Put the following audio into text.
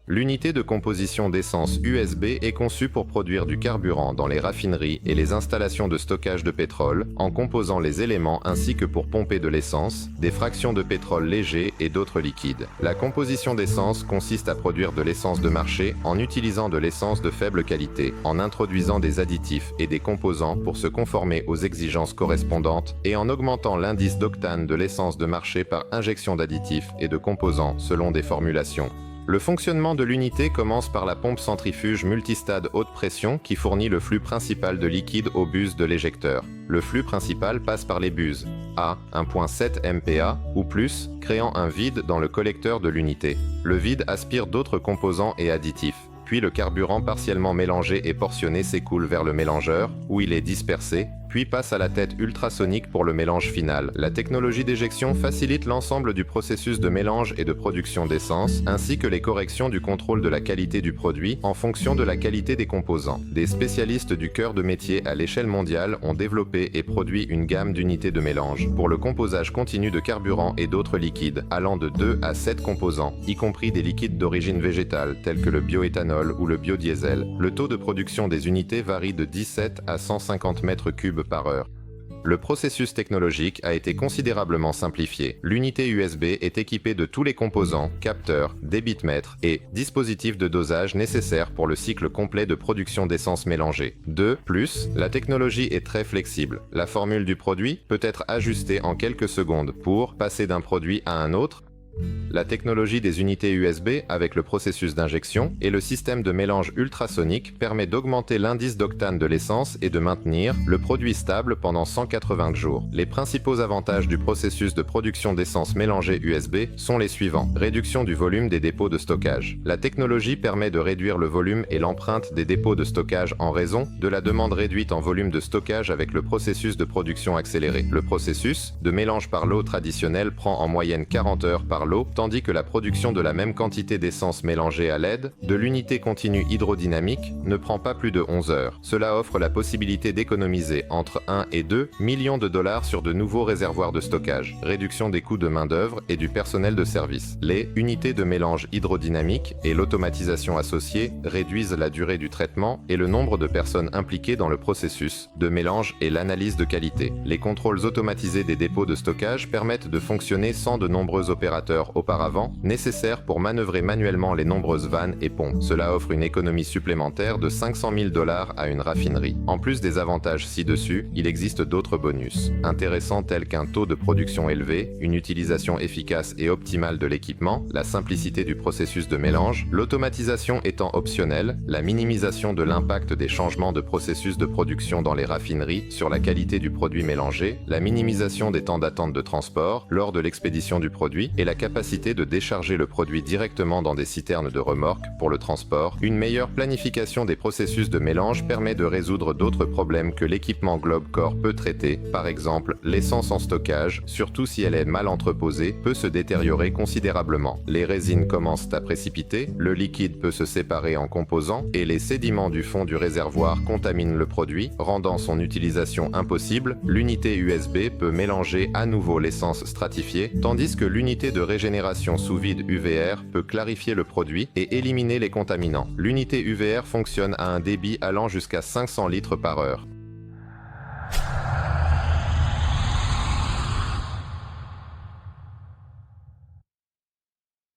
L'unité de composition d'essence USB est conçue pour produire du carburant dans les raffineries et les installations de stockage de pétrole, en composant les éléments ainsi que pour pomper de l'essence, des fractions de pétrole léger et d'autres liquides. La composition d'essence consiste à produire de l'essence de marché en utilisant de l'essence de faible qualité, en introduisant des additifs et des composants pour se conformer aux exigences correspondantes et en augmentant l'indice d'octane de l'essence de marché par injection d'additifs et de composants selon des formulations. Le fonctionnement de l'unité commence par la pompe centrifuge multistade haute pression qui fournit le flux principal de liquide aux buses de l'éjecteur. Le flux principal passe par les buses à 1,7 MPa ou plus, créant un vide dans le collecteur de l'unité. Le vide aspire d'autres composants et additifs. Puis le carburant partiellement mélangé et portionné s'écoule vers le mélangeur, où il est dispersé, puis passe à la tête ultrasonique pour le mélange final. La technologie d'éjection facilite l'ensemble du processus de mélange et de production d'essence, ainsi que les corrections du contrôle de la qualité du produit en fonction de la qualité des composants. Des spécialistes du cœur de métier à l'échelle mondiale ont développé et produit une gamme d'unités de mélange pour le composage continu de carburant et d'autres liquides, allant de 2 à 7 composants, y compris des liquides d'origine végétale tels que le bioéthanol ou le biodiesel. Le taux de production des unités varie de 17 à 150 mètres cubes par heure. Le processus technologique a été considérablement simplifié. L'unité USB est équipée de tous les composants, capteurs, débitmètres et dispositifs de dosage nécessaires pour le cycle complet de production d'essence mélangée. De plus, la technologie est très flexible. La formule du produit peut être ajustée en quelques secondes pour passer d'un produit à un autre. La technologie des unités USB avec le processus d'injection et le système de mélange ultrasonique permet d'augmenter l'indice d'octane de l'essence et de maintenir le produit stable pendant 180 jours. Les principaux avantages du processus de production d'essence mélangée USB sont les suivants. Réduction du volume des dépôts de stockage. La technologie permet de réduire le volume et l'empreinte des dépôts de stockage en raison de la demande réduite en volume de stockage avec le processus de production accéléré. Le processus de mélange par l'eau traditionnel prend en moyenne 40 heures par l'eau, tandis que la production de la même quantité d'essence mélangée à l'aide de l'unité continue hydrodynamique ne prend pas plus de 11 heures. Cela offre la possibilité d'économiser entre 1 et 2 millions de dollars sur de nouveaux réservoirs de stockage, réduction des coûts de main-d'œuvre et du personnel de service. Les unités de mélange hydrodynamique et l'automatisation associée réduisent la durée du traitement et le nombre de personnes impliquées dans le processus de mélange et l'analyse de qualité. Les contrôles automatisés des dépôts de stockage permettent de fonctionner sans de nombreux opérateurs auparavant, nécessaires pour manœuvrer manuellement les nombreuses vannes et pompes. Cela offre une économie supplémentaire de 500 000 $ à une raffinerie. En plus des avantages ci-dessus, il existe d'autres bonus intéressants tels qu'un taux de production élevé, une utilisation efficace et optimale de l'équipement, la simplicité du processus de mélange, l'automatisation étant optionnelle, la minimisation de l'impact des changements de processus de production dans les raffineries sur la qualité du produit mélangé, la minimisation des temps d'attente de transport lors de l'expédition du produit et la capacité de décharger le produit directement dans des citernes de remorque pour le transport. Une meilleure planification des processus de mélange permet de résoudre d'autres problèmes que l'équipement GlobeCore peut traiter. Par exemple, l'essence en stockage, surtout si elle est mal entreposée, peut se détériorer considérablement. Les résines commencent à précipiter, le liquide peut se séparer en composants et les sédiments du fond du réservoir contaminent le produit, rendant son utilisation impossible. L'unité USB peut mélanger à nouveau l'essence stratifiée, tandis que l'unité de régénération sous vide UVR peut clarifier le produit et éliminer les contaminants. L'unité UVR fonctionne à un débit allant jusqu'à 500 litres par heure.